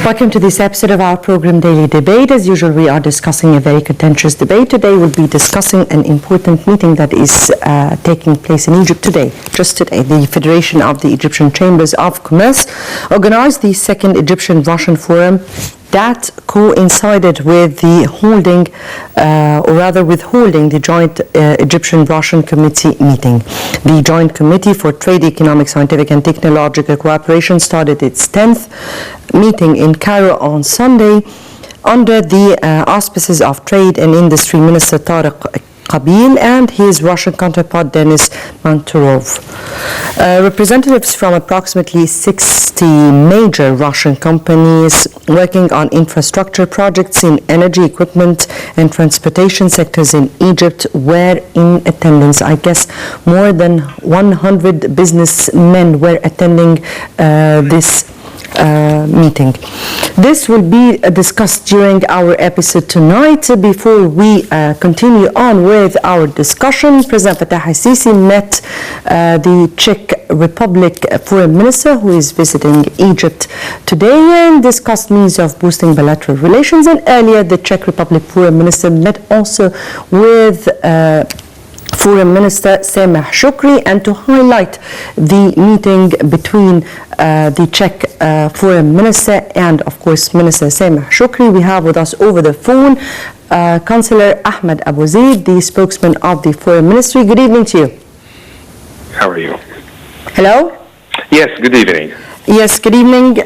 Welcome to this episode of our program Daily Debate. As usual, we are discussing a very contentious debate. Today we'll be discussing an important meeting that is taking place in Egypt today. Just today, the Federation of the Egyptian Chambers of Commerce organized the second Egyptian-Russian Forum that coincided with the holding the joint Egyptian-Russian Committee meeting. The Joint Committee for Trade, Economic, Scientific and Technological Cooperation started its 10th meeting in Cairo on Sunday under the auspices of Trade and Industry Minister Tariq Qabil and his Russian counterpart Denis Manturov. Representatives from approximately 60 major Russian companies working on infrastructure projects in energy, equipment and transportation sectors in Egypt were in attendance. I guess more than 100 businessmen were attending this meeting. This will be discussed during our episode tonight. Before we continue on with our discussion, President Fattah al-Sisi met the Czech Republic Foreign Minister who is visiting Egypt today and discussed means of boosting bilateral relations. And earlier, the Czech Republic Foreign Minister met also with Foreign Minister Semeh Shoukry, and to highlight the meeting between the Czech Foreign Minister and, of course, Minister Semeh Shoukry, we have with us over the phone Councillor Ahmed Abu Zaid, the spokesman of the Foreign Ministry. Good evening to you. How are you? Hello? Yes, good evening. Yes, good evening,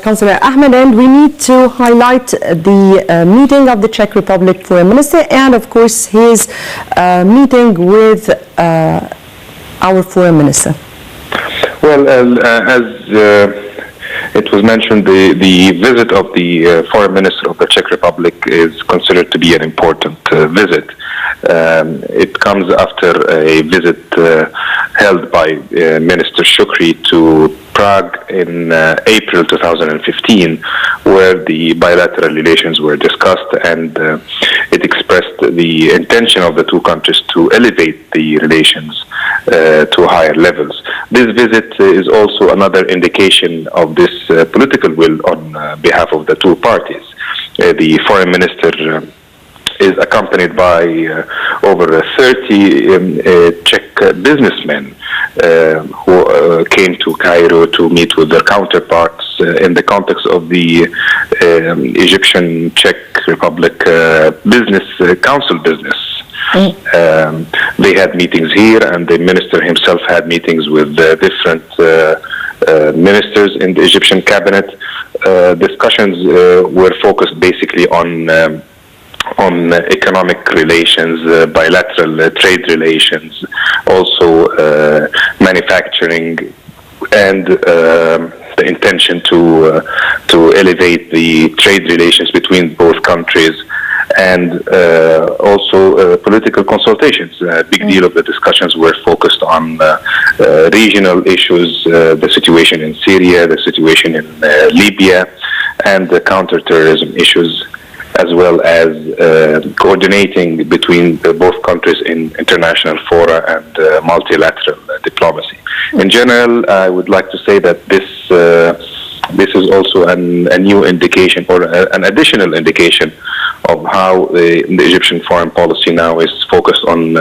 Councillor Ahmed, and we need to highlight the meeting of the Czech Republic Foreign Minister and, of course, his meeting with our Foreign Minister. Well, as it was mentioned, the visit of the Foreign Minister of the Czech Republic is considered to be an important visit. It comes after a visit held by Minister Shoukry to Prague in April 2015, where the bilateral relations were discussed, and it expressed the intention of the two countries to elevate the relations to higher levels. This visit is also another indication of this political will on behalf of the two parties. The Foreign Minister is accompanied by over 30 Czech businessmen who came to Cairo to meet with their counterparts in the context of the Egyptian-Czech Republic Business Council business. They had meetings here, and the minister himself had meetings with different ministers in the Egyptian cabinet. Discussions were focused basically on economic relations, bilateral trade relations, also manufacturing, and the intention to elevate the trade relations between both countries, and also political consultations. A big deal of the discussions were focused on regional issues, the situation in Syria, the situation in Libya, and the counterterrorism issues, as well as coordinating between both countries in international fora and multilateral diplomacy. In general, I would like to say that this is also a new indication, or an additional indication, of how the Egyptian foreign policy now is focused on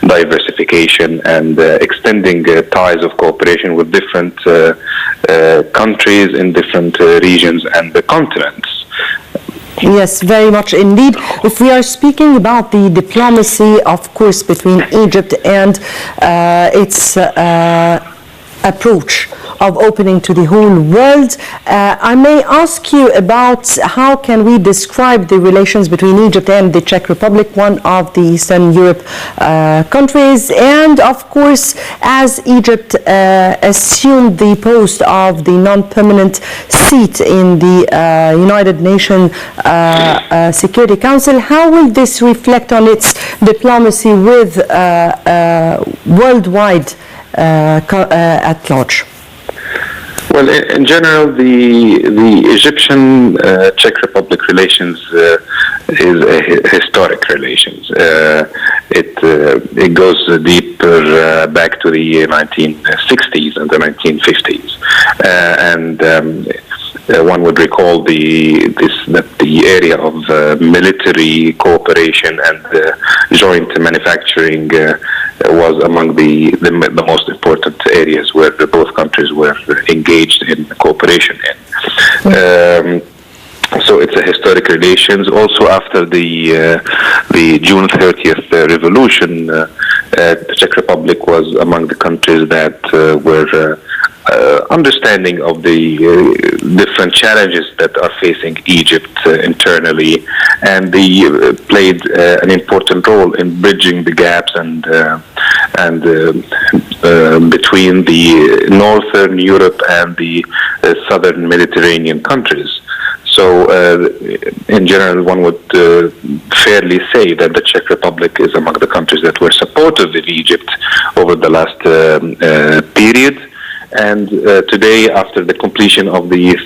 diversification and extending ties of cooperation with different countries in different regions and continents. Yes, very much indeed. If we are speaking about the diplomacy, of course, between Egypt and its approach of opening to the whole world, I may ask you about how can we describe the relations between Egypt and the Czech Republic, one of the Eastern Europe countries, and of course, as Egypt assumed the post of the non-permanent seat in the United Nations Security Council, how will this reflect on its diplomacy with worldwide at large? Well, in general, the Egyptian-Czech Republic relations is a historic relations. It goes deeper back to the 1960s and the 1950s, and one would recall that the area of military cooperation and joint manufacturing was among the most important areas where both countries were engaged in cooperation in. So it's a historic relations. Also, after the June 30th revolution, the Czech Republic was among the countries that were understanding of the different challenges that are facing Egypt internally, and they played an important role in bridging the gaps and between the northern Europe and the southern Mediterranean countries. So, in general, one would fairly say that the Czech Republic is among the countries that were supportive of Egypt over the last period. And today, after the completion of the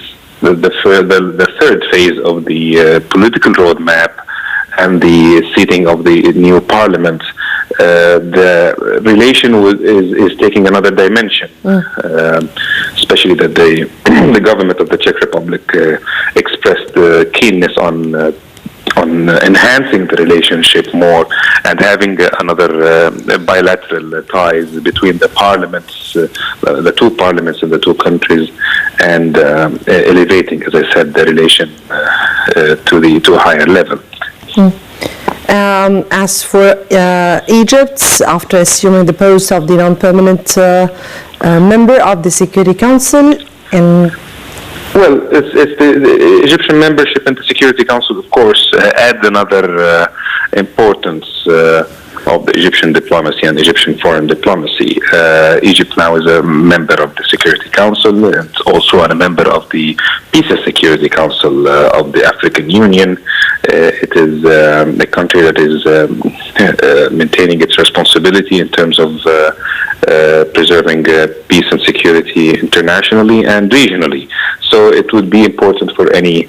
third phase of the political roadmap and the seating of the new parliament, the relation is taking another dimension, especially that the government of the Czech Republic expressed keenness on enhancing the relationship more and having another bilateral ties between the parliaments, the two parliaments in the two countries, and elevating, as I said, the relation to a higher level. As for Egypt, after assuming the post of the non-permanent member of the Security Council, well, it's the Egyptian membership in the Security Council, of course, adds another importance of the Egyptian diplomacy and Egyptian foreign diplomacy. Egypt now is a member of the Security Council and also a member of the Peace and Security Council of the African Union. It is a country that is maintaining its responsibility in terms of preserving peace and security internationally and regionally. So it would be important for any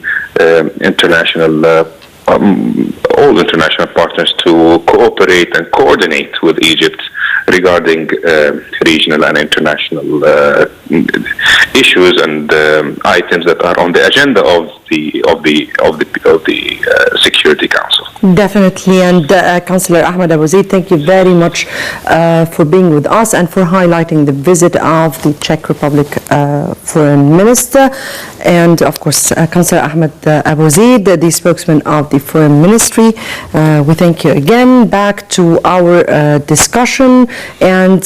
all international partners to cooperate and coordinate with Egypt regarding regional and international issues and items that are on the agenda of the Security Council. Definitely, and Councillor Ahmed Abu Zaid, thank you very much for being with us and for highlighting the visit of the Czech Republic Foreign Minister, and of course Councillor Ahmed Abu Zaid, the spokesman of the Foreign Ministry. We thank you again. Back to our discussion, and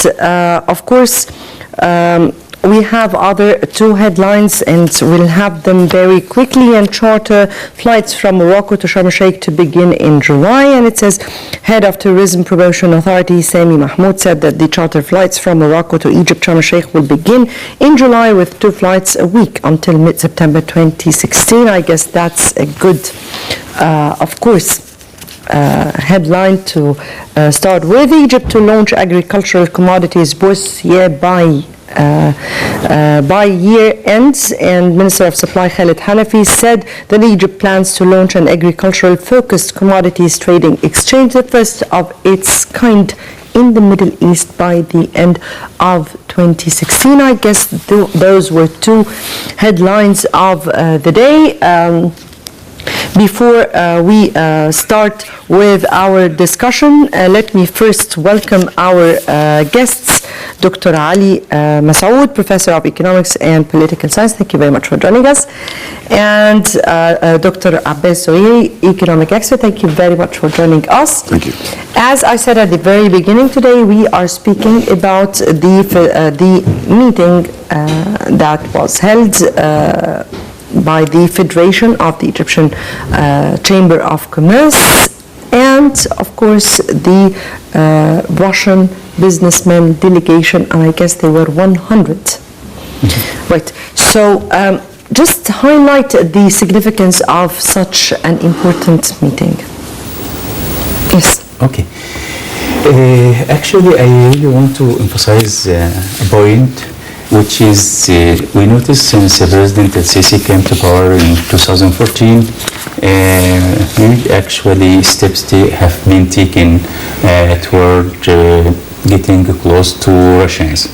of course we have other two headlines, and we'll have them very quickly. And charter flights from Morocco to Sharm el-Sheikh to begin in July. And it says, Head of Tourism Promotion Authority Sami Mahmoud said that the charter flights from Morocco to Egypt, Sharm el-Sheikh, will begin in July with 2 flights a week until mid-September 2016. I guess that's a good, of course, headline to start with. Egypt to launch agricultural commodities bourse by year ends, and Minister of Supply Khalid Hanafi said that Egypt plans to launch an agricultural focused commodities trading exchange, the first of its kind in the Middle East, by the end of 2016. I guess those were two headlines of the day. Before we start with our discussion, let me first welcome our guests, Dr. Ali Masoud, Professor of Economics and Political Science. Thank you very much for joining us. And Dr. Abbas, economic expert. Thank you very much for joining us. Thank you. As I said at the very beginning today, we are speaking about the meeting that was held by the Federation of the Egyptian Chamber of Commerce, and of course the Russian businessmen delegation, and I guess they were 100. Right. So just highlight the significance of such an important meeting. Yes. Okay. Actually, I really want to emphasize a point, which is we noticed since President El-Sisi came to power in 2014, huge actually steps have been taken toward getting close to Russians.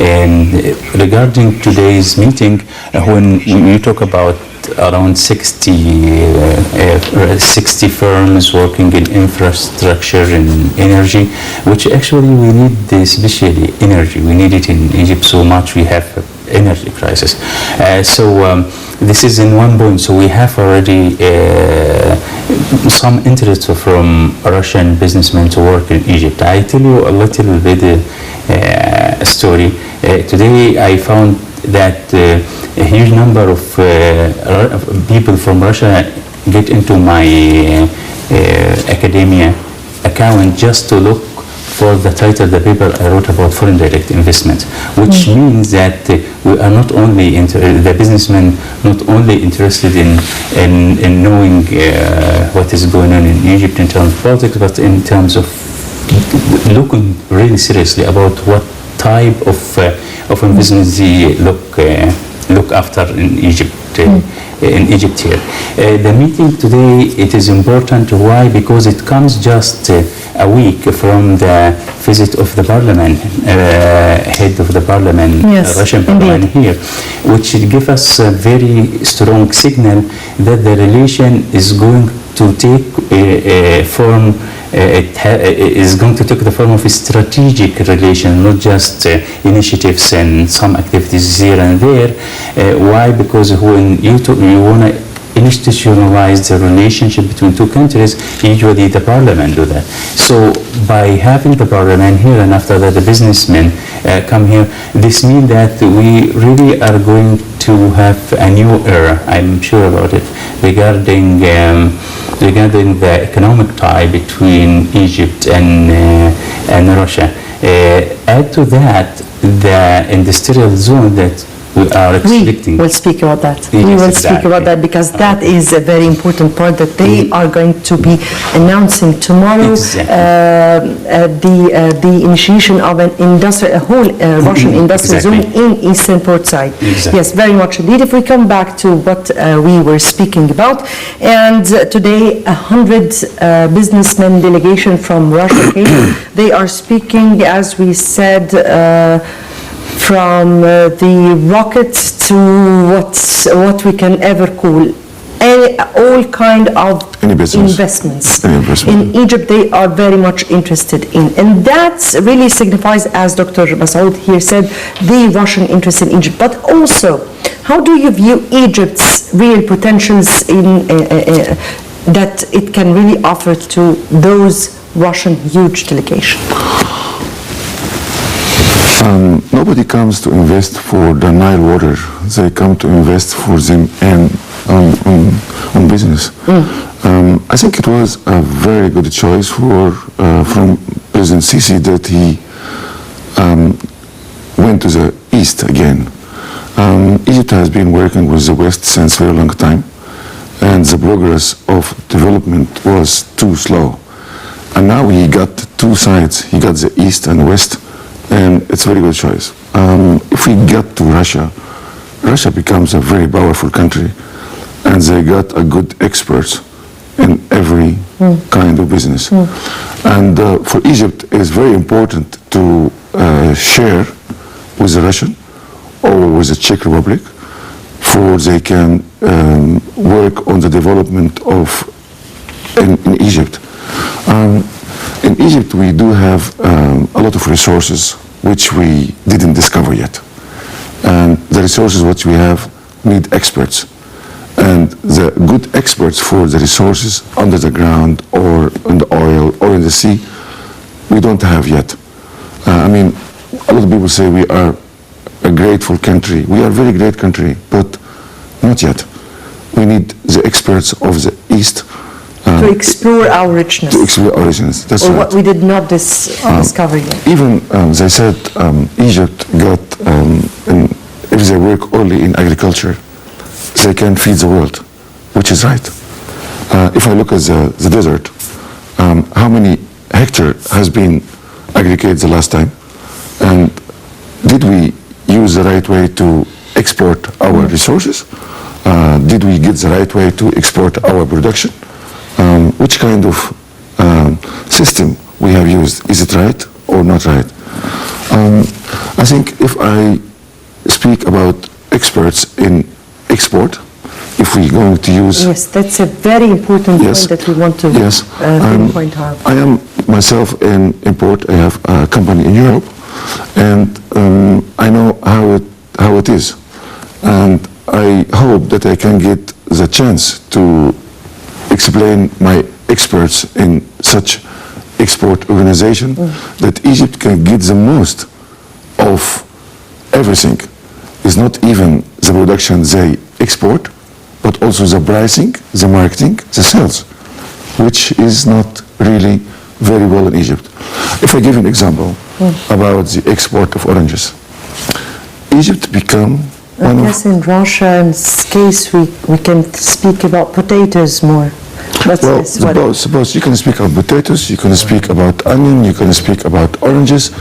And regarding today's meeting, when you talk about around 60 firms working in infrastructure and energy, which actually we need, especially energy. We need it in Egypt so much. We have energy crisis. This is in one point. So we have already some interest from Russian businessmen to work in Egypt. I tell you a little bit story. Today I found that a huge number of people from Russia get into my academia account just to look for the title, the paper I wrote about foreign direct investment, which means that we are not only the businessmen not only interested in knowing what is going on in Egypt in terms of politics, but in terms of looking really seriously about what type of investments they look after in Egypt. In Egypt here. The meeting today, it is important. Why? Because it comes just a week from the visit of the parliament, head of the parliament, yes, Russian parliament here, which gives us a very strong signal that the relation is going to take a form. It is going to take the form of a strategic relation, not just initiatives and some activities here and there. Why? Because when you want to institutionalize the relationship between two countries, usually the parliament do that. So by having the parliament here and after that the businessmen come here, this means that we really are going to have a new era, I'm sure about it, regarding the economic tie between Egypt and Russia. Add to that the industrial zone that we are expecting. We will speak about that. Yes, we will exactly. speak about that because that is a very important point that they are going to be announcing tomorrow. Exactly. The initiation of an a whole Russian industrial Exactly. zone in Eastern Port Side. Exactly. Yes, very much indeed. If we come back to what we were speaking about, and today 100 businessmen delegation from Russia came. They are speaking, as we said, from the rockets to what we can ever call all kind of investments. In Egypt, they are very much interested in, and that really signifies, as Dr. Masoud here said, the Russian interest in Egypt. But also, how do you view Egypt's real potentials in that it can really offer to those Russian huge delegations? Nobody comes to invest for the Nile water. They come to invest for them and on business. I think it was a very good choice from President Sisi that he went to the east again. Egypt has been working with the west since a very long time, and the progress of development was too slow. And now he got two sides. He got the east and west. And it's a very good choice. If we get to Russia, Russia becomes a very powerful country, and they got a good experts in every kind of business. And for Egypt, it's very important to share with the Russian or with the Czech Republic, for they can work on the development of in Egypt. In Egypt, we do have a lot of resources which we didn't discover yet. And the resources which we have need experts. And the good experts for the resources under the ground or in the oil or in the sea, we don't have yet. I mean, a lot of people say we are a grateful country. We are a very great country, but not yet. We need the experts of the East to explore our richness. To explore our richness, that's or right. What we did not discover yet. Even, as I said, Egypt got, if they work only in agriculture, they can feed the world, which is right. If I look at the desert, how many hectare has been aggregated the last time? And did we use the right way to export our resources? Did we get the right way to export our production? Which kind of system we have used? Is it right or not right? I think if I speak about experts in export, if we're going to use... Yes, that's a very important Yes. point that we want to Yes. pinpoint out. I am myself in import. I have a company in Europe, and I know how it is. And I hope that I can get the chance to explain my experts in such export organization that Egypt can get the most of everything. It's not even the production they export, but also the pricing, the marketing, the sales, which is not really very well in Egypt. If I give an example about the export of oranges, Egypt become I guess in Russia's case we can speak about potatoes more. But well, yes, what- suppose you can speak about potatoes, you can speak about onion, you can speak about oranges.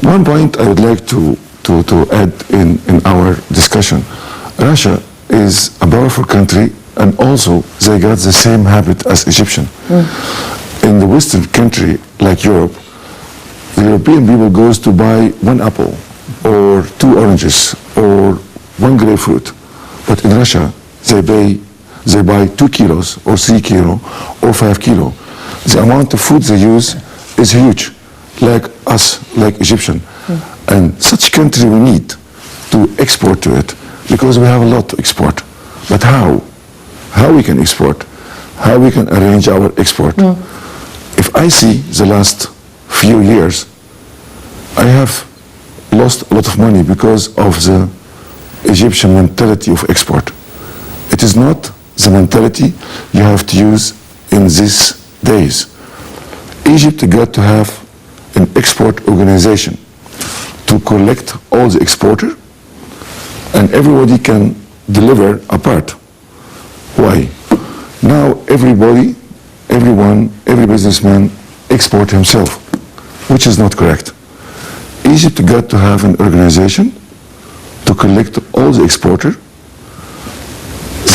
One point I would like to add in our discussion. Russia is a powerful country, and also they got the same habit as Egyptian. In the Western country like Europe, the European people goes to buy one apple or two oranges or one grapefruit, but in Russia they buy 2 kilos or 3 kilo or 5 kilo. The amount of food they use is huge, like us, like Egyptian. And such country we need to export to it, because we have a lot to export. But how? How we can export? How we can arrange our export? If I see the last few years, I have lost a lot of money because of the Egyptian mentality of export. It is not the mentality you have to use in these days. Egypt got to have an export organization to collect all the exporter, and everybody can deliver a part. Why? Now everybody, everyone, every businessman export himself, which is not correct. Egypt got to have an organization to collect all the exporter,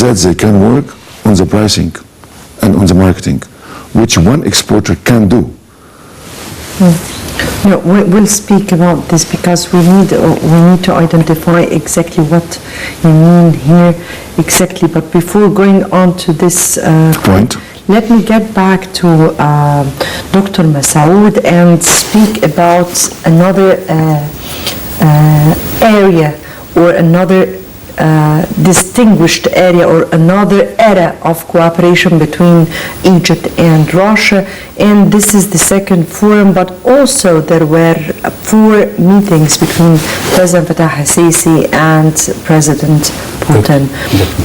that they can work on the pricing and on the marketing, which one exporter can do. No, we'll speak about this because we need to identify exactly what you mean here exactly. But before going on to this Point. let me get back to Dr. Masoud and speak about another area or another distinguished area or another era of cooperation between Egypt and Russia, and this is the second forum, but also there were 4 meetings between President Fattah al-Sisi and President Putin,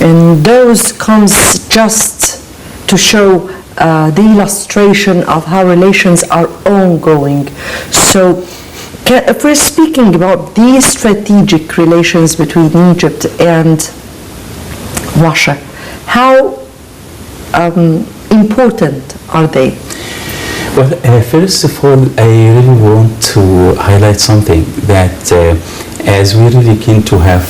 and those comes just to show the illustration of how relations are ongoing. So if we're speaking about these strategic relations between Egypt and Russia, how important are they? Well, first of all, I really want to highlight something that as we're really keen to have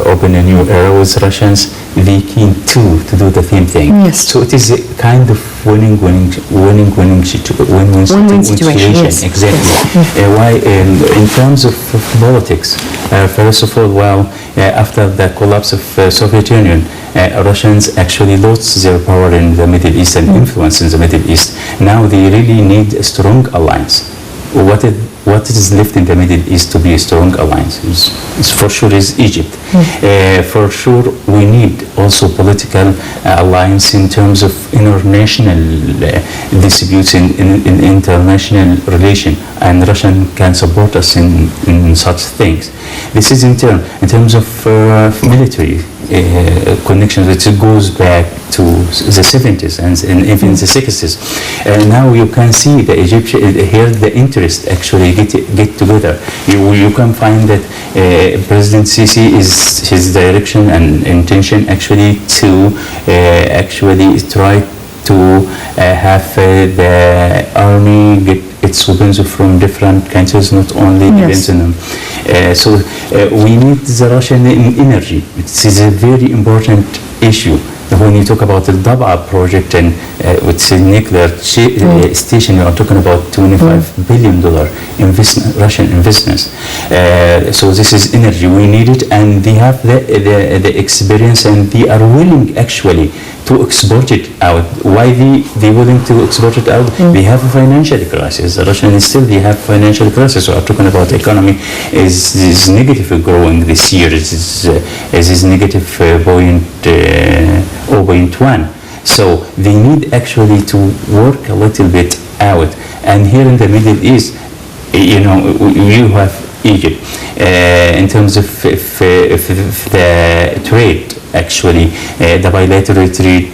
open a new era with Russians, they keen too to do the same thing. Yes. So it is a kind of win-win situation. Yes. Exactly. Why? In terms of politics, first of all, after the collapse of Soviet Union, Russians actually lost their power in the Middle East and influence in the Middle East. Now they really need a strong alliance. What is left in the Middle East to be a strong alliance is for sure is Egypt. For sure we need also political alliance in terms of international disputes in international relation, and Russia can support us in such things. This is in terms of military connections. It goes back to the 70s and even the 60s. Now you can see the Egyptian here the interest actually get together. You can find that President Sisi is his direction and intention actually to actually try to have the army get its weapons from different countries, not only Lebanon. So we need the Russian energy. It is a very important issue when you talk about the Dab'a project and which is a nuclear station, you are talking about $25 billion Russian investments. So this is energy we need it, and they have the experience, and they are willing actually to export it out. Why they willing to export it out? They have a financial crisis. The Russians still they have financial crisis. So I'm talking about the economy is negative growing this year. It is negative 0.1. So they need actually to work a little bit out. And here in the Middle East, you have Egypt in terms of the trade. Actually, the bilateral trade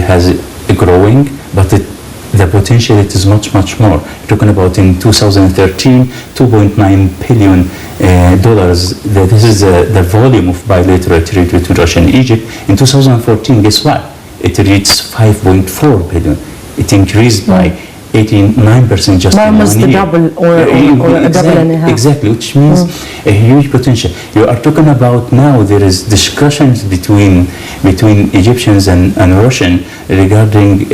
has growing, but the potential it is much more. We're talking about in 2013, $2.9 billion. This is the volume of bilateral trade between Russia and Egypt. In 2014, guess what? It reached 5.4 billion. It increased by 89% just in 1 year. Almost the double or a double and a half. Exactly, which means a huge potential. You are talking about now there is discussions between Egyptians and Russian regarding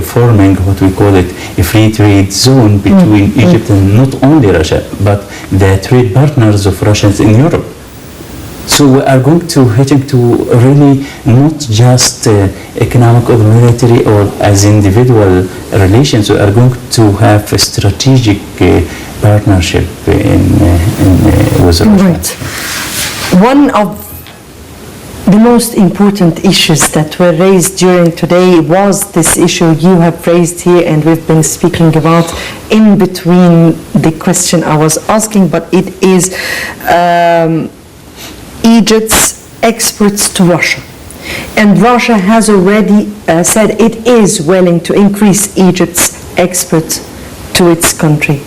forming what we call it a free trade zone between Egypt and not only Russia, but the trade partners of Russians in Europe. So we are going to really not just economic or military or as individual relations. We are going to have a strategic partnership with Russia. Right. One of the most important issues that were raised during today was this issue you have raised here, and we've been speaking about in between the question I was asking, but it is Egypt's exports to Russia. And Russia has already said it is willing to increase Egypt's exports to its country.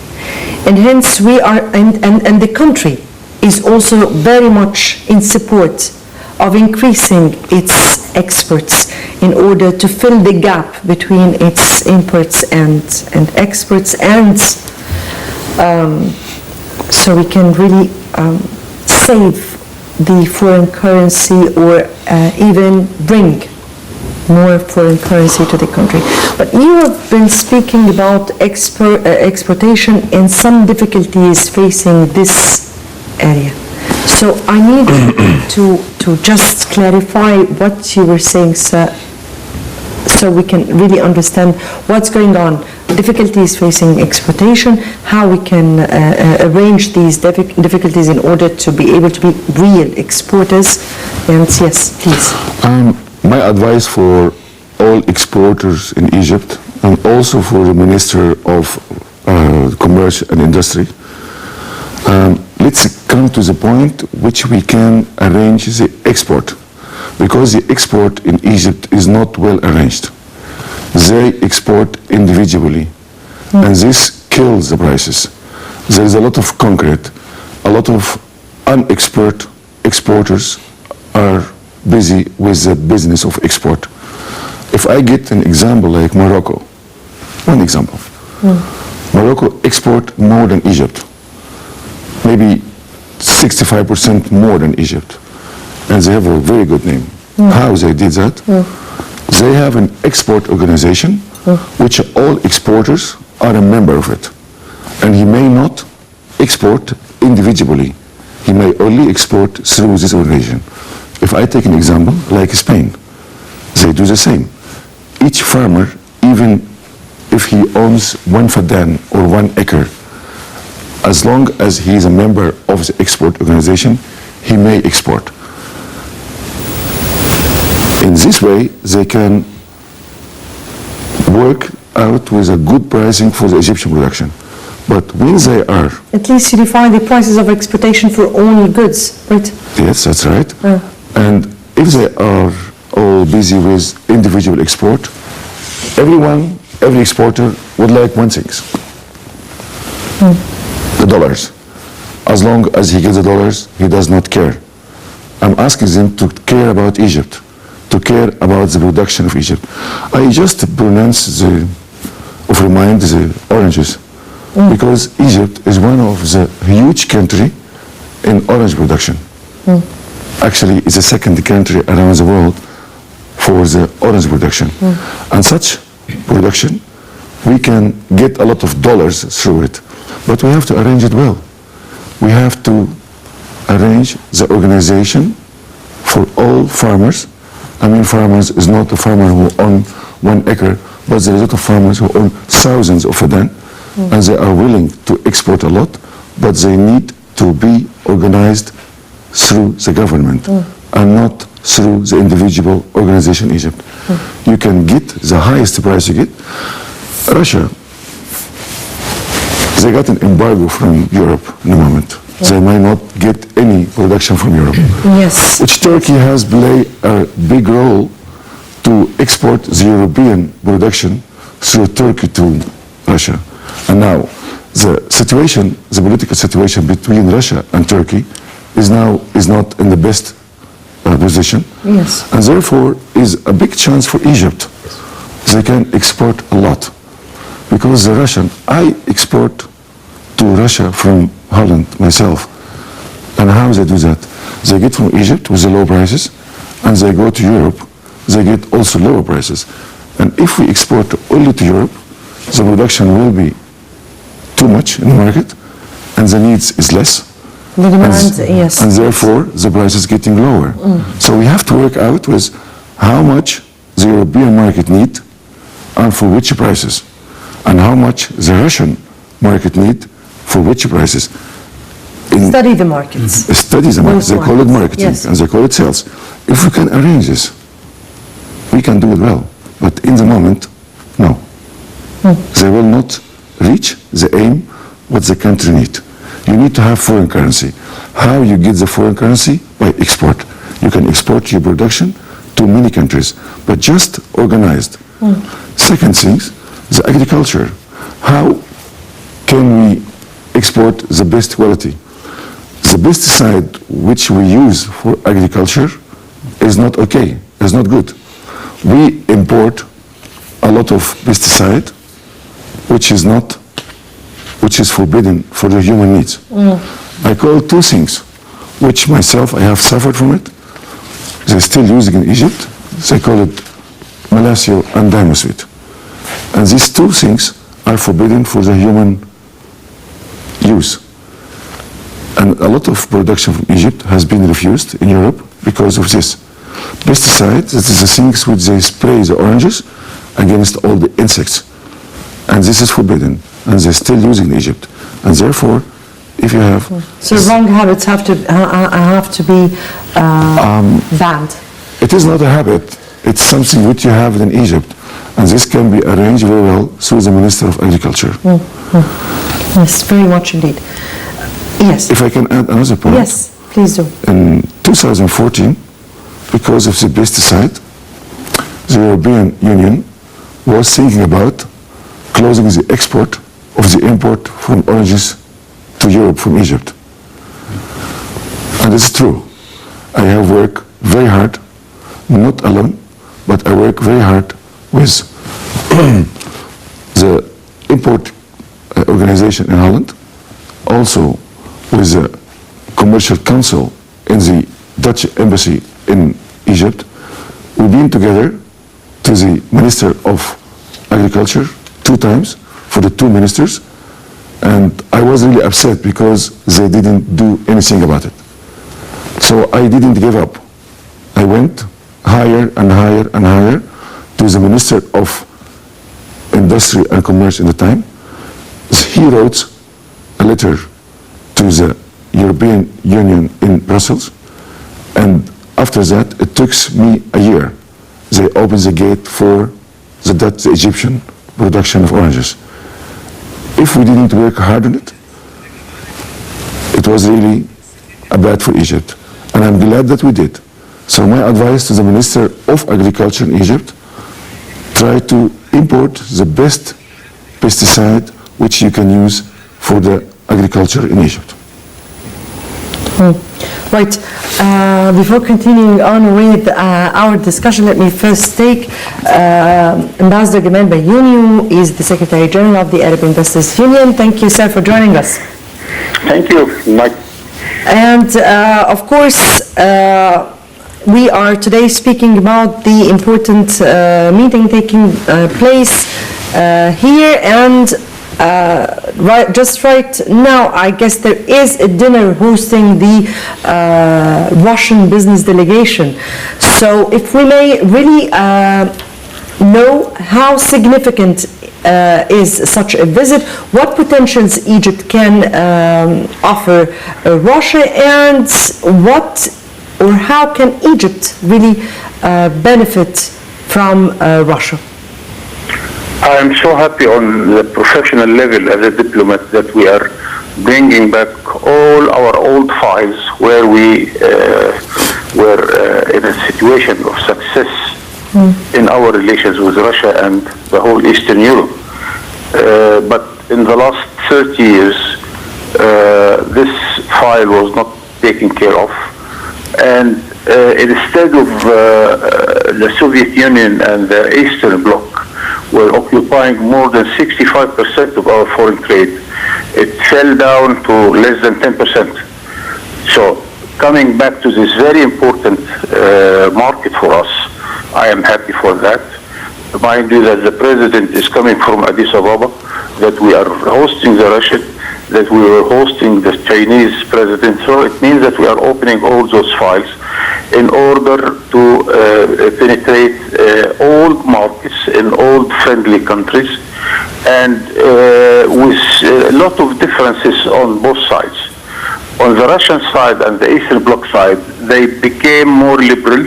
And hence we are, and the country is also very much in support of increasing its exports in order to fill the gap between its imports and exports, and so we can really save the foreign currency or even bring more foreign currency to the country. But you have been speaking about exportation and some difficulties facing this area. So I need to just clarify what you were saying, sir, so we can really understand what's going on, difficulties facing exportation, how we can arrange these difficulties in order to be able to be real exporters. And yes, please. My advice for all exporters in Egypt, and also for the Minister of Commerce and Industry, let's come to the point which we can arrange the export, because the export in Egypt is not well arranged. They export individually, and this kills the prices. There is a lot of concrete, a lot of unexpert exporters are busy with the business of export. If I get an example like Morocco, one example, Morocco export more than Egypt, maybe 65% more than Egypt, and they have a very good name. How they did that? They have an export organization which all exporters are a member of it, and he may not export individually. He may only export through this organization. If I take an example like Spain, they do the same. Each farmer, even if he owns 1 fadan or 1 acre, as long as he is a member of the export organization, he may export. In this way, they can work out with a good pricing for the Egyptian production. But when they are... At least you define the prices of exportation for all goods, right? Yes, that's right. And if they are all busy with individual export, every exporter would like one thing. The dollars. As long as he gets the dollars, he does not care. I'm asking them to care about Egypt, to care about the production of Egypt. I just remind the oranges, because Egypt is one of the huge country in orange production. Actually, it's the second country around the world for the orange production. And such production, we can get a lot of dollars through it, but we have to arrange it well. We have to arrange the organization for all farmers. I mean, farmers is not a farmer who own 1 acre, but there is a lot of farmers who own thousands of them, and they are willing to export a lot, but they need to be organized through the government and not through the individual organization in Egypt. You can get the highest price you get. Russia, they got an embargo from Europe in the moment. They might not get any production from Europe. Yes. Which Turkey has played a big role to export the European production through Turkey to Russia. And now the situation, the political situation between Russia and Turkey is not in the best position. Yes. And therefore is a big chance for Egypt. They can export a lot. Because the Russian, I export to Russia from Holland myself. And how they do that? They get from Egypt with the low prices, and they go to Europe, they get also lower prices. And if we export only to Europe, the production will be too much in the market, and the needs is less. The demand, yes. And therefore, the price is getting lower. So we have to work out with how much the European market need and for which prices, and how much the Russian market need for which prices. Study the markets. Study the markets. They call it marketing, yes. and they call it sales. If we can arrange this, we can do it well. But in the moment, no. They will not reach the aim what the country need. You need to have foreign currency. How you get the foreign currency? By export. You can export your production to many countries, but just organized. Second thing, the agriculture. How can we export the best quality? The pesticide which we use for agriculture is not okay, is not good. We import a lot of pesticide which is forbidden for the human needs. I call 2 things, which myself, I have suffered from it. They're still using in Egypt. They call it Malasio and Masoud. And these 2 things are forbidden for the human use. And a lot of production from Egypt has been refused in Europe because of this. Pesticides, this is the things which they spray the oranges against all the insects. And this is forbidden. And they're still using in Egypt. And therefore, if you have... So wrong habits have to be banned. It is not a habit. It's something which you have in Egypt. And this can be arranged very well through the Minister of Agriculture. Yes, very much indeed. Yes. If I can add another point. Yes, please do. In 2014, because of the pesticide, the European Union was thinking about closing the export of the import from oranges to Europe from Egypt. And it's true. I have worked very hard, not alone, but I work very hard with the import organization in Holland, also with the commercial council in the Dutch embassy in Egypt. We've been together to the Minister of Agriculture 2 times for the 2 ministers, and I was really upset because they didn't do anything about it. So I didn't give up. I went higher and higher and higher to the Minister of Industry and Commerce in the time. He wrote a letter to the European Union in Brussels, and after that it took me a year. They opened the gate for the Dutch, the Egyptian production of oranges. If we didn't work hard on it, it was really bad for Egypt. And I'm glad that we did. So my advice to the Minister of Agriculture in Egypt, try to import the best pesticide which you can use for the agriculture in Egypt. Right. Before continuing on with our discussion, let me first take Ambassador Gamal Bayouni, who is the Secretary General of the Arab Investors Union. Thank you, sir, for joining us. Thank you, Mike. And of course, we are today speaking about the important meeting taking place here, and right now, I guess there is a dinner hosting the Russian business delegation. So if we may really know how significant is such a visit, what potentials Egypt can offer Russia, and what or how can Egypt really benefit from Russia? I am so happy on the professional level as a diplomat that we are bringing back all our old files where we were in a situation of success in our relations with Russia and the whole Eastern Europe. But in the last 30 years, this file was not taken care of. And instead of the Soviet Union and the Eastern Bloc were occupying more than 65% of our foreign trade, it fell down to less than 10%. So coming back to this very important market for us, I am happy for that. Mind you that the president is coming from Addis Ababa, that we are hosting the Russian, that we were hosting the Chinese president. So it means that we are opening all those files in order to penetrate all markets in all friendly countries, and with a lot of differences on both sides. On the Russian side and the Eastern Bloc side, they became more liberal,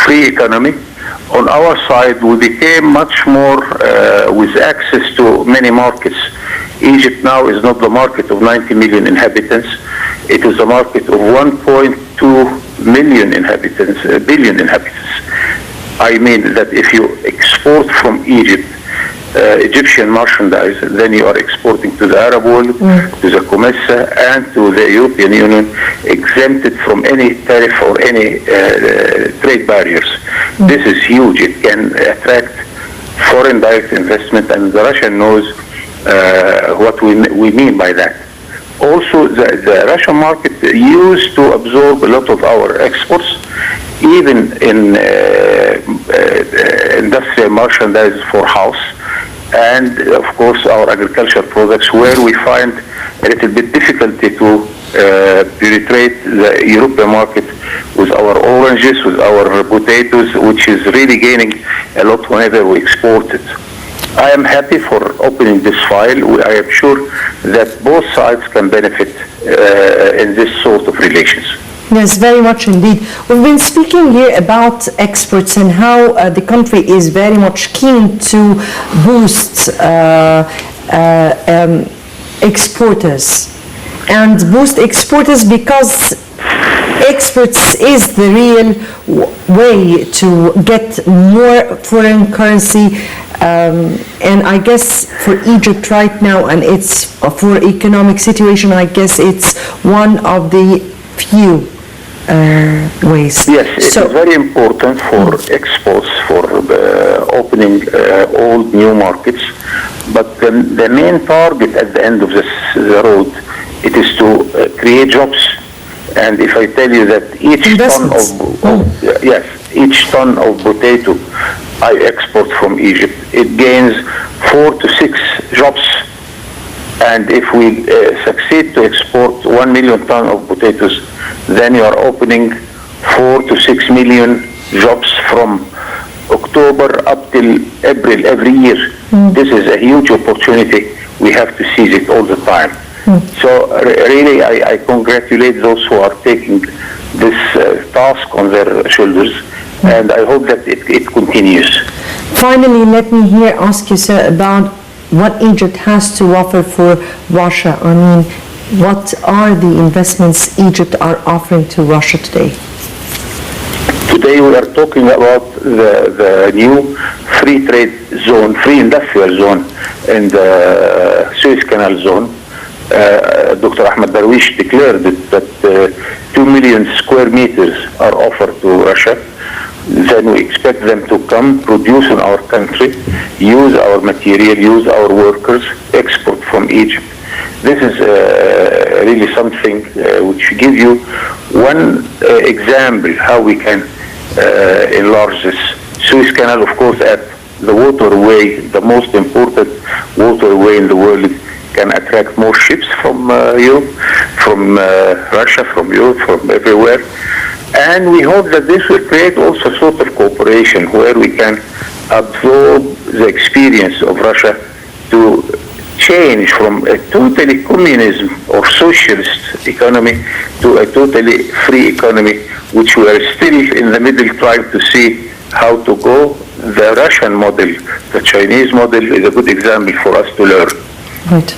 free economy. On our side, we became much more with access to many markets. Egypt now is not the market of 90 million inhabitants. It is a market of 1.2 billion inhabitants. I mean that if you export from Egypt Egyptian merchandise, then you are exporting to the Arab world, to the COMESA, and to the European Union, exempted from any tariff or any trade barriers. This is huge. It can attract foreign direct investment, and the Russian knows what we mean by that. Also, the Russian market used to absorb a lot of our exports, even in industrial merchandise for house, and of course our agricultural products, where we find a little bit difficulty to penetrate the European market with our oranges, with our potatoes, which is really gaining a lot whenever we export it. I am happy for opening this file. I am sure that both sides can benefit in this sort of relations. Yes, very much indeed. We've been speaking here about exports and how the country is very much keen to boost exporters and boost exporters, because exports is the real way to get more foreign currency. And I guess for Egypt right now, and it's for economic situation, I guess it's one of the few ways. Yes, it's very important for exports, for opening all new markets. But the main target at the end of the road, it is to create jobs. And if I tell you that each ton of potato I export from Egypt, it gains 4 to 6 jobs. And if we succeed to export 1 million tons of potatoes, then you are opening 4 to 6 million jobs from October up till April every year. This is a huge opportunity. We have to seize it all the time. So really, I congratulate those who are taking this task on their shoulders, and I hope that it continues. Finally, let me here ask you, sir, about what Egypt has to offer for Russia. I mean, what are the investments Egypt are offering to Russia today? Today we are talking about the new free trade zone, free industrial zone in the Suez Canal zone. Dr. Ahmed Darwish declared that 2 million square meters are offered to Russia. Then we expect them to come, produce in our country, use our material, use our workers, export from Egypt. This is really something which give you one example how we can enlarge this. Suez Canal, of course, at the waterway, the most important waterway in the world, can attract more ships from Europe, from Russia, from Europe, from everywhere. And we hope that this will create also sort of cooperation where we can absorb the experience of Russia to change from a totally communism or socialist economy to a totally free economy, which we are still in the middle trying to see how to go. The Russian model, the Chinese model is a good example for us to learn. Right.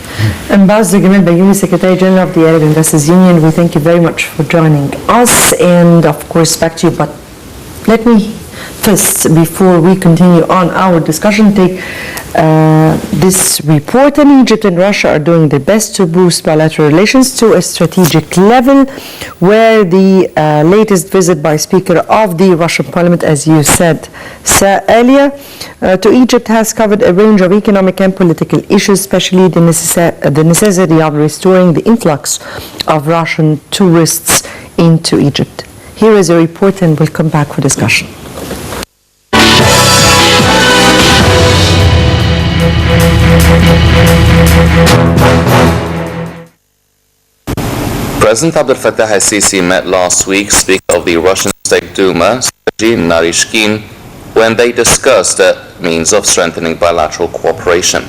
Ambassador Gamal Bayoumi, Secretary General of the Arab Investors Union, we thank you very much for joining us, and of course back to you. But let me first, before we continue on our discussion, take this report. And Egypt and Russia are doing their best to boost bilateral relations to a strategic level, where the latest visit by Speaker of the Russian Parliament, as you said earlier, to Egypt has covered a range of economic and political issues, especially the necessity of restoring the influx of Russian tourists into Egypt. Here is a report, and we'll come back for discussion. President Abdel Fattah al-Sisi met last week Speaker of the Russian State Duma, Sergei Narishkin, when they discussed the means of strengthening bilateral cooperation.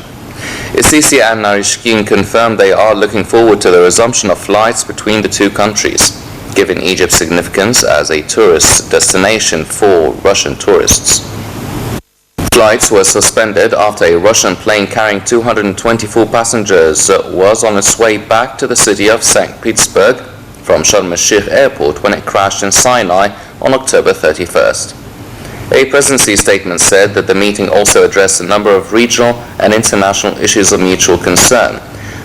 Sisi and Narishkin confirmed they are looking forward to the resumption of flights between the two countries, given Egypt's significance as a tourist destination for Russian tourists. Flights were suspended after a Russian plane carrying 224 passengers was on its way back to the city of St. Petersburg from Sharm el-Sheikh airport when it crashed in Sinai on October 31st. A presidency statement said that the meeting also addressed a number of regional and international issues of mutual concern,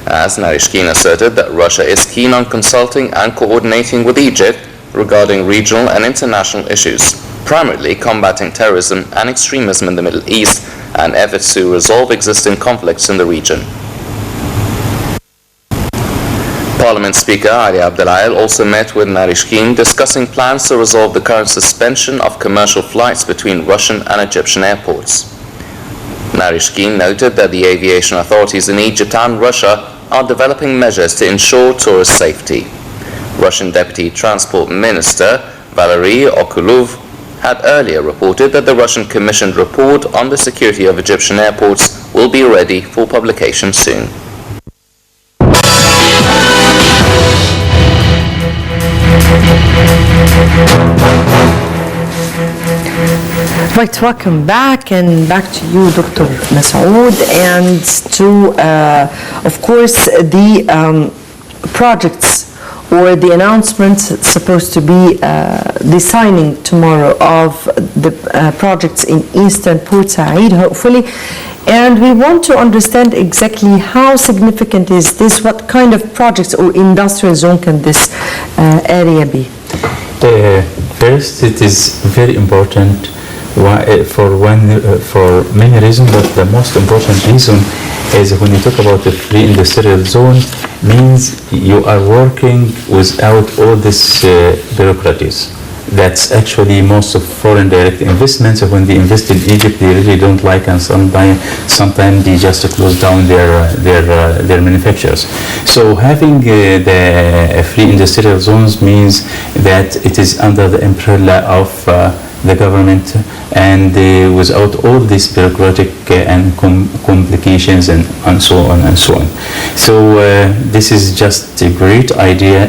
as Narishkin asserted that Russia is keen on consulting and coordinating with Egypt regarding regional and international issues, primarily combating terrorism and extremism in the Middle East and efforts to resolve existing conflicts in the region. Parliament Speaker Ali Abdelayel also met with Narishkin, discussing plans to resolve the current suspension of commercial flights between Russian and Egyptian airports. Narishkin noted that the aviation authorities in Egypt and Russia are developing measures to ensure tourist safety. Russian Deputy Transport Minister Valery Okulov had earlier reported that the Russian commissioned report on the security of Egyptian airports will be ready for publication soon. Right, welcome back, and back to you, Dr. Masoud, and to, of course, the projects or the announcements supposed to be the signing tomorrow of the projects in Eastern Port Said, hopefully. And we want to understand exactly how significant is this, what kind of projects or industrial zone can this area be? First, it is very important for many reasons, but the most important reason is when you talk about the free industrial zone, means you are working without all this bureaucracies. That's actually most of foreign direct investments. When they invest in Egypt, they really don't like, and sometimes they just close down their manufacturers. So having the free industrial zones means that it is under the umbrella of the government, and without all these bureaucratic and complications and so on and so on. So this is just a great idea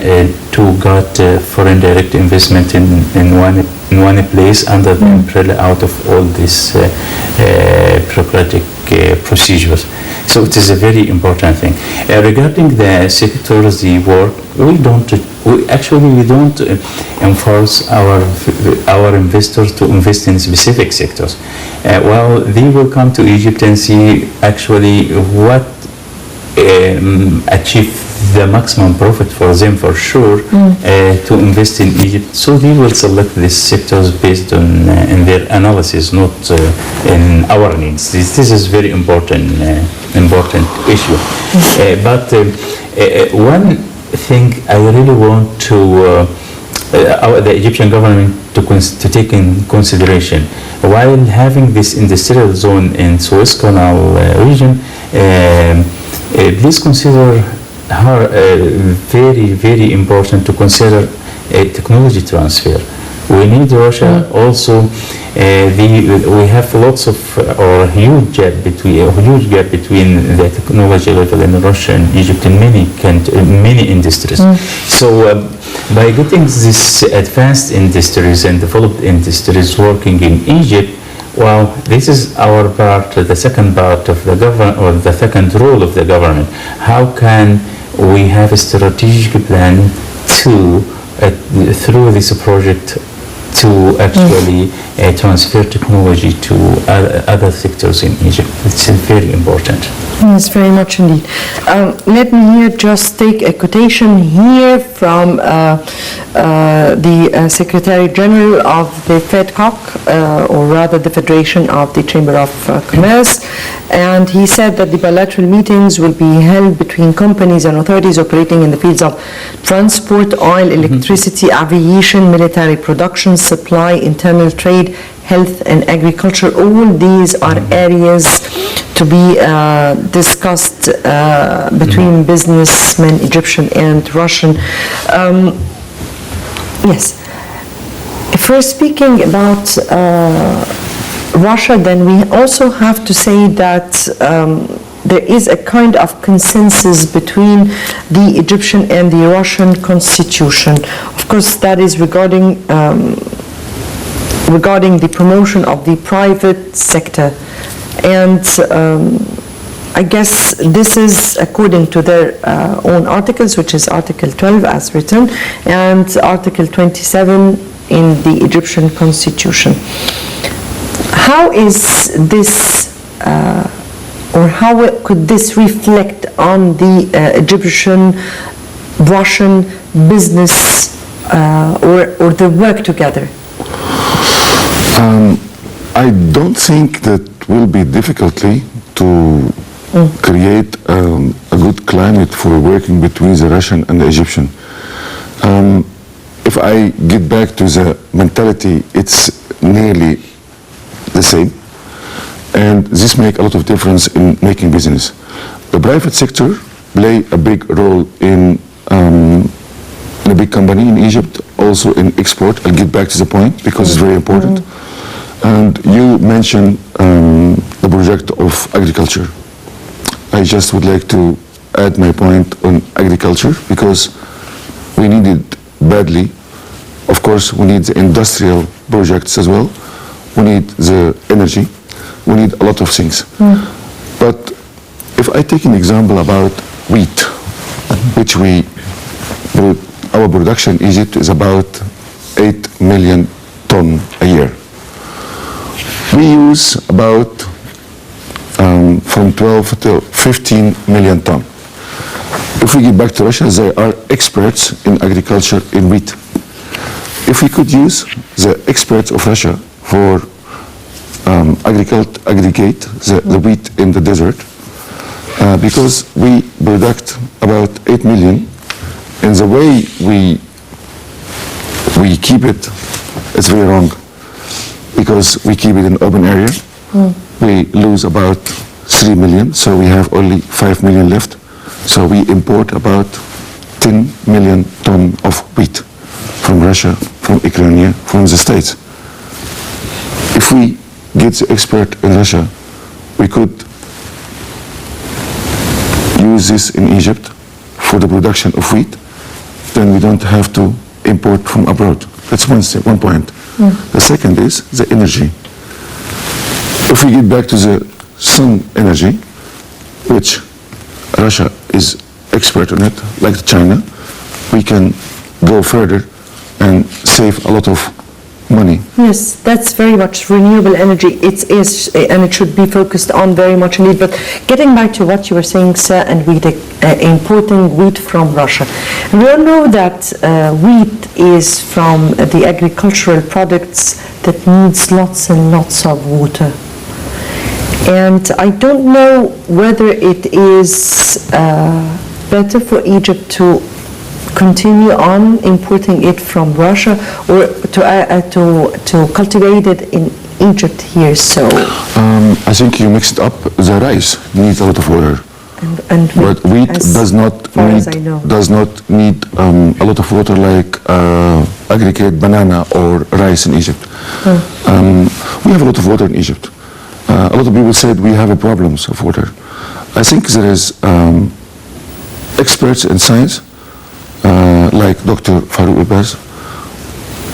to get foreign direct investment in one place under the umbrella out of all these bureaucratic procedures. So it is a very important thing. Regarding the sectors, the work, we don't enforce our investors to invest in specific sectors. Well, they will come to Egypt and see actually what achieve the maximum profit for them, for sure, to invest in Egypt. So they will select these sectors based on in their analysis, not in our needs. This is very important issue. But one thing I really want to the Egyptian government to take in consideration while having this industrial zone in Suez Canal region. Please consider very important to consider a technology transfer. We need Russia also. We have lots of or huge gap between the technology level in Russia and Egypt in many industries. So by getting this advanced industries and developed industries working in Egypt, well, this is our part, the second part of the government, or the second role of the government. How can we have a strategic plan to, through this project, to actually transfer technology to other sectors in Egypt? It's very important. Yes, very much indeed. Let me here just take a quotation here from the Secretary General of the FedCoc, or rather the Federation of the Chamber of Commerce, and he said that the bilateral meetings will be held between companies and authorities operating in the fields of transport, oil, electricity, aviation, military production, supply, internal trade, health and agriculture. All these are areas to be discussed between businessmen, Egyptian and Russian. Yes. If we're speaking about Russia, then we also have to say that there is a kind of consensus between the Egyptian and the Russian constitution. Of course, that is regarding the promotion of the private sector. And I guess this is according to their own articles, which is Article 12 as written, and Article 27 in the Egyptian constitution. How is this, or how could this reflect on the Egyptian-Russian business or the work together? I don't think that will be difficultly to create a good climate for working between the Russian and the Egyptian. If I get back to the mentality, it's nearly the same, and this makes a lot of difference in making business. The private sector play a big role in a big company in Egypt, also in export. I'll get back to the point because it's very important. And you mentioned the project of agriculture. I just would like to add my point on agriculture because we need it badly. Of course, we need the industrial projects as well. We need the energy. We need a lot of things. But if I take an example about wheat, which our production in Egypt is about 8 million ton a year. We use about from 12 to 15 million ton. If we get back to Russia, they are experts in agriculture in wheat. If we could use the experts of Russia for aggregate the wheat in the desert, because we product about 8 million, and the way we keep it, it's very wrong. Because we keep it in open area, we lose about 3 million, so we have only 5 million left. So we import about 10 million ton of wheat from Russia, from Ukraine, from the States. If we get the expert in Russia, we could use this in Egypt for the production of wheat, then we don't have to import from abroad. That's one point. The second is the energy. If we get back to the sun energy, which Russia is expert on it, like China, we can go further and save a lot of money. Yes, that's very much renewable energy. It is, and it should be focused on very much indeed. But getting back to what you were saying, sir, and wheat, importing wheat from Russia. We all know that wheat is from the agricultural products that needs lots and lots of water. And I don't know whether it is better for Egypt to continue on importing it from Russia, or to cultivate it in Egypt here? So I think you mixed up. The rice needs a lot of water. and But wheat does not far as I know. need a lot of water like aggregate banana or rice in Egypt. We have a lot of water in Egypt. A lot of people said we have a problems of water. I think there is experts in science like Dr. Farouk Abbas,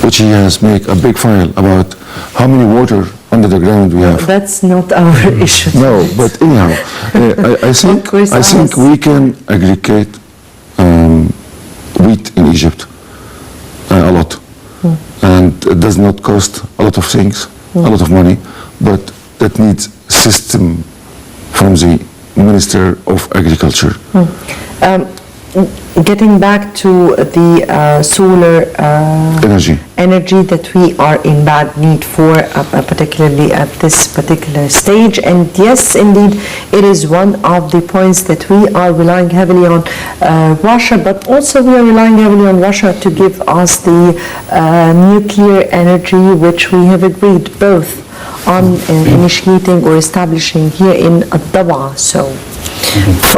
which he has made a big file about how many water under the ground we have. That's not our issue. No, but anyhow, I think we can aggregate wheat in Egypt a lot, and it does not cost a lot of things, a lot of money, but that needs system from the Minister of Agriculture. Getting back to the solar Energy. that we are in bad need for, particularly at this particular stage. And yes, indeed, it is one of the points that we are relying heavily on Russia, but also we are relying heavily on Russia to give us the nuclear energy, which we have agreed both on initiating or establishing here in Abbas. So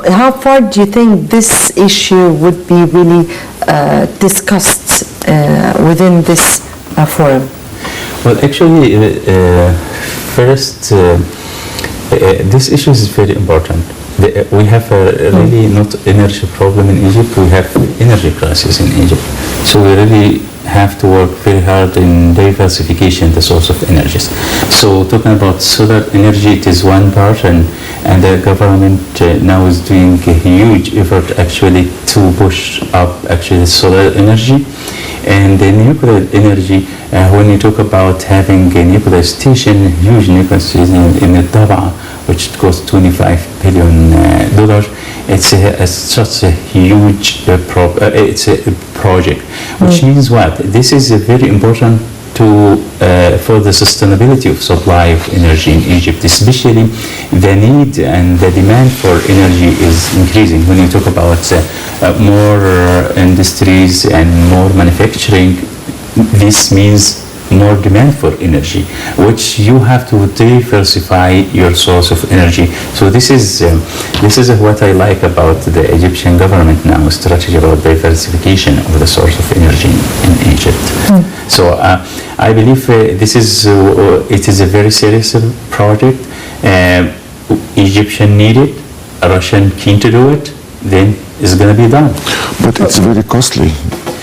how far do you think this issue would be really discussed within this forum? Well, actually, first, this issue is very important. We have really not energy problem in Egypt, we have energy crisis in Egypt. So we really have to work very hard in diversification the source of energies. So talking about solar energy, it is one part, and the government now is doing a huge effort actually to push up actually solar energy. And the nuclear energy, when you talk about having a nuclear station, huge nuclear station in Abbas, which costs $25 billion, it's such a huge it's a project, which means what? This is very important for the sustainability of supply of energy in Egypt, especially the need and the demand for energy is increasing. When you talk about more industries and more manufacturing, this means more demand for energy, which you have to diversify your source of energy. So this is what I like about the Egyptian government now, strategy about diversification of the source of energy in Egypt. So I believe this is it is a very serious project. Egyptian need it, Russian keen to do it, then it's going to be done. But it's very costly.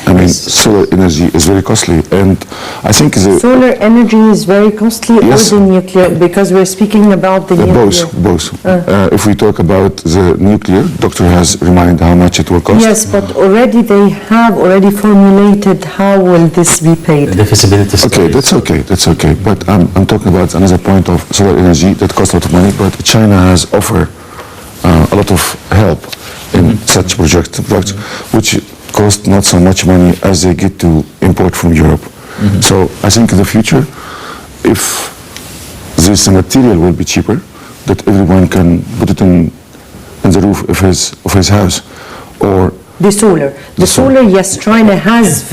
I mean, solar energy is very costly, and I think solar energy is very costly, yes, or the nuclear, because we're speaking about the nuclear. Both. If we talk about the nuclear, doctor has reminded how much it will cost. Yes, but already they have formulated how will this be paid. The feasibility study. Okay, that's okay. But I'm talking about another point of solar energy that costs a lot of money, but China has offered a lot of help in such projects, which cost not so much money as they get to import from Europe. So I think in the future, if this material will be cheaper, that everyone can put it in the roof of his house, or the solar, yes, China has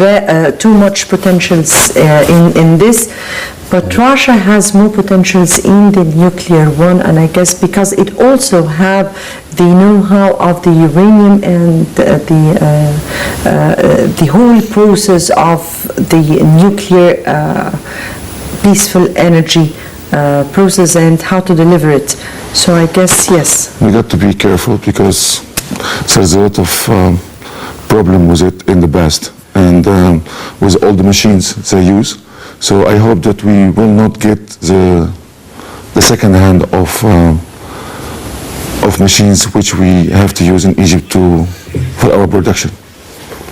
too much potentials in this, but Russia has more potentials in the nuclear one, and I guess because it also have the know-how of the uranium and the whole process of the nuclear peaceful energy process and how to deliver it. So I guess, yes. We got to be careful because there's a lot of problem with it in the past and with all the machines they use. So I hope that we will not get the second hand of machines which we have to use in Egypt for our production.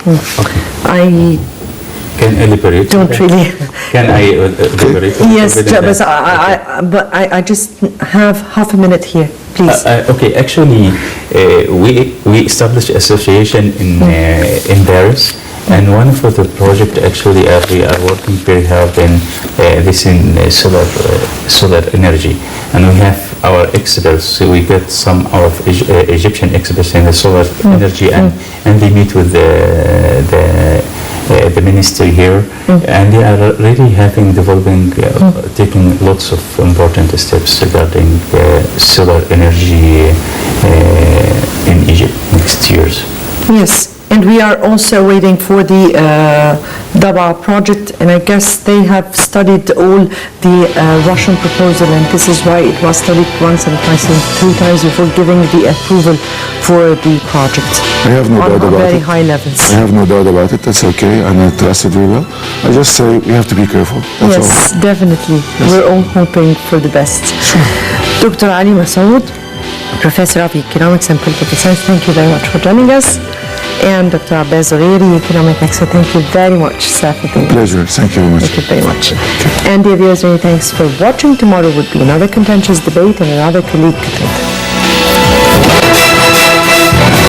Okay. I can elaborate? Don't really. Can I elaborate? Yes, but I just have half a minute here, please. Okay, actually, we established association in Paris, And one of the project actually we are working very hard in this in solar energy, and we have our experts. So we got some of Egyptian experts in the solar energy, and they meet with the ministry here, and they are really taking lots of important steps regarding solar energy in Egypt next years. Yes, and we are also waiting for the Daba project, and I guess they have studied all the Russian proposal, and this is why it was studied once and twice and 3 times before giving the approval for the project. I have no doubt about very it. high levels. I have no doubt about it. That's okay, and I trust it very well. I just say we have to be careful. That's Yes, all. definitely. Yes. We're all hoping for the best. Dr. Ali Masoud, Professor of Economics and Political Science, thank you very much for joining us. And Dr. Abbas, economic expert, thank you very much, sir, for being here. Pleasure. Thank you very much. Thank you very much. And dear viewers, many thanks for watching. Tomorrow would be another contentious debate and another colleague.